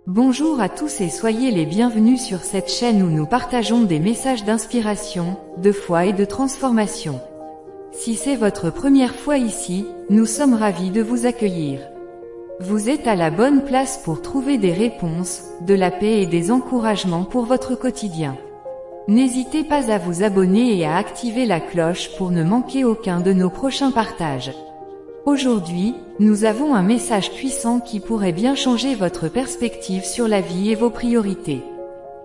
Bonjour à tous et soyez les bienvenus sur cette chaîne où nous partageons des messages d'inspiration, de foi et de transformation. Si c'est votre première fois ici, nous sommes ravis de vous accueillir. Vous êtes à la bonne place pour trouver des réponses, de la paix et des encouragements pour votre quotidien. N'hésitez pas à vous abonner et à activer la cloche pour ne manquer aucun de nos prochains partages. Aujourd'hui, nous avons un message puissant qui pourrait bien changer votre perspective sur la vie et vos priorités.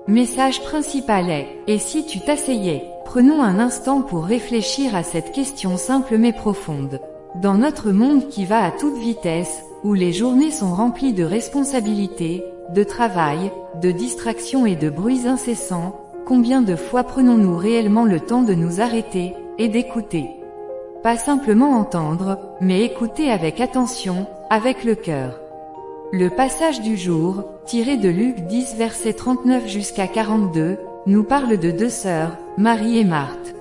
Message principal est « Et si tu t'asseyais ?» Prenons un instant pour réfléchir à cette question simple mais profonde. Dans notre monde qui va à toute vitesse, où les journées sont remplies de responsabilités, de travail, de distractions et de bruits incessants, combien de fois prenons-nous réellement le temps de nous arrêter et d'écouter ? Pas simplement entendre, mais écouter avec attention, avec le cœur. Le passage du jour, tiré de Luc 10 versets 39 jusqu'à 42, nous parle de deux sœurs, Marie et Marthe.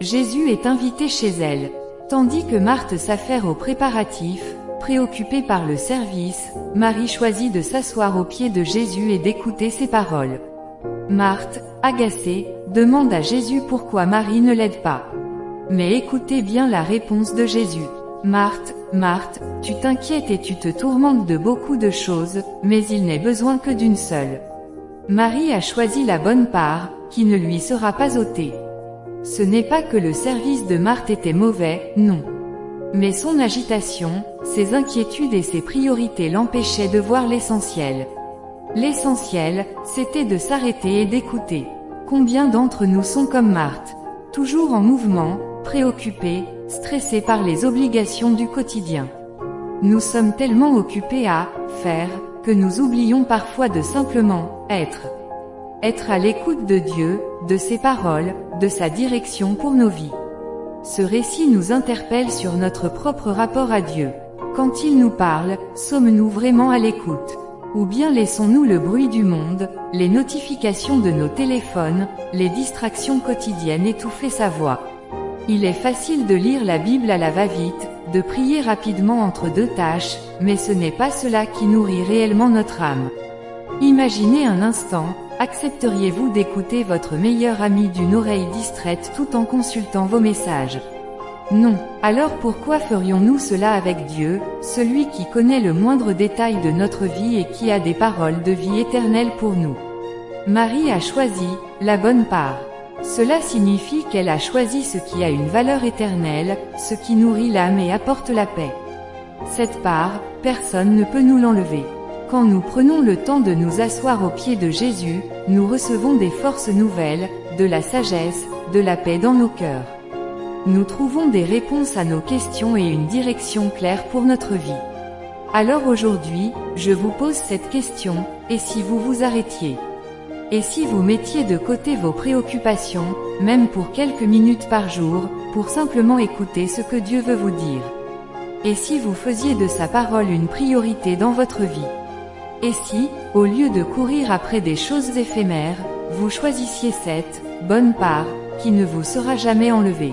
Jésus est invité chez elles, tandis que Marthe s'affaire aux préparatifs, préoccupée par le service, Marie choisit de s'asseoir aux pieds de Jésus et d'écouter ses paroles. Marthe, agacée, demande à Jésus pourquoi Marie ne l'aide pas. Mais écoutez bien la réponse de Jésus. Marthe, Marthe, tu t'inquiètes et tu te tourmentes de beaucoup de choses, mais il n'est besoin que d'une seule. Marie a choisi la bonne part, qui ne lui sera pas ôtée. Ce n'est pas que le service de Marthe était mauvais, non. Mais son agitation, ses inquiétudes et ses priorités l'empêchaient de voir l'essentiel. L'essentiel, c'était de s'arrêter et d'écouter. Combien d'entre nous sont comme Marthe, toujours en mouvement, préoccupés, stressés par les obligations du quotidien. Nous sommes tellement occupés à faire que nous oublions parfois de simplement être. Être à l'écoute de Dieu, de ses paroles, de sa direction pour nos vies. Ce récit nous interpelle sur notre propre rapport à Dieu. Quand il nous parle, sommes-nous vraiment à l'écoute? Ou bien laissons-nous le bruit du monde, les notifications de nos téléphones, les distractions quotidiennes étouffer sa voix? Il est facile de lire la Bible à la va-vite, de prier rapidement entre deux tâches, mais ce n'est pas cela qui nourrit réellement notre âme. Imaginez un instant, accepteriez-vous d'écouter votre meilleur ami d'une oreille distraite tout en consultant vos messages? Non. Alors pourquoi ferions-nous cela avec Dieu, celui qui connaît le moindre détail de notre vie et qui a des paroles de vie éternelle pour nous? Marie a choisi la bonne part. Cela signifie qu'elle a choisi ce qui a une valeur éternelle, ce qui nourrit l'âme et apporte la paix. Cette part, personne ne peut nous l'enlever. Quand nous prenons le temps de nous asseoir aux pieds de Jésus, nous recevons des forces nouvelles, de la sagesse, de la paix dans nos cœurs. Nous trouvons des réponses à nos questions et une direction claire pour notre vie. Alors aujourd'hui, je vous pose cette question, et si vous vous arrêtiez? Et si vous mettiez de côté vos préoccupations, même pour quelques minutes par jour, pour simplement écouter ce que Dieu veut vous dire? Et si vous faisiez de sa parole une priorité dans votre vie? Et si, au lieu de courir après des choses éphémères, vous choisissiez cette bonne part, qui ne vous sera jamais enlevée?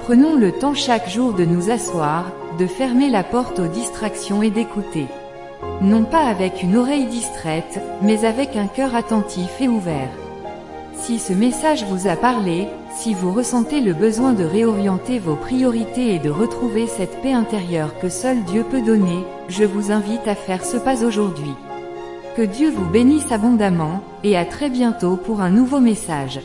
Prenons le temps chaque jour de nous asseoir, de fermer la porte aux distractions et d'écouter. Non pas avec une oreille distraite, mais avec un cœur attentif et ouvert. Si ce message vous a parlé, si vous ressentez le besoin de réorienter vos priorités et de retrouver cette paix intérieure que seul Dieu peut donner, je vous invite à faire ce pas aujourd'hui. Que Dieu vous bénisse abondamment, et à très bientôt pour un nouveau message.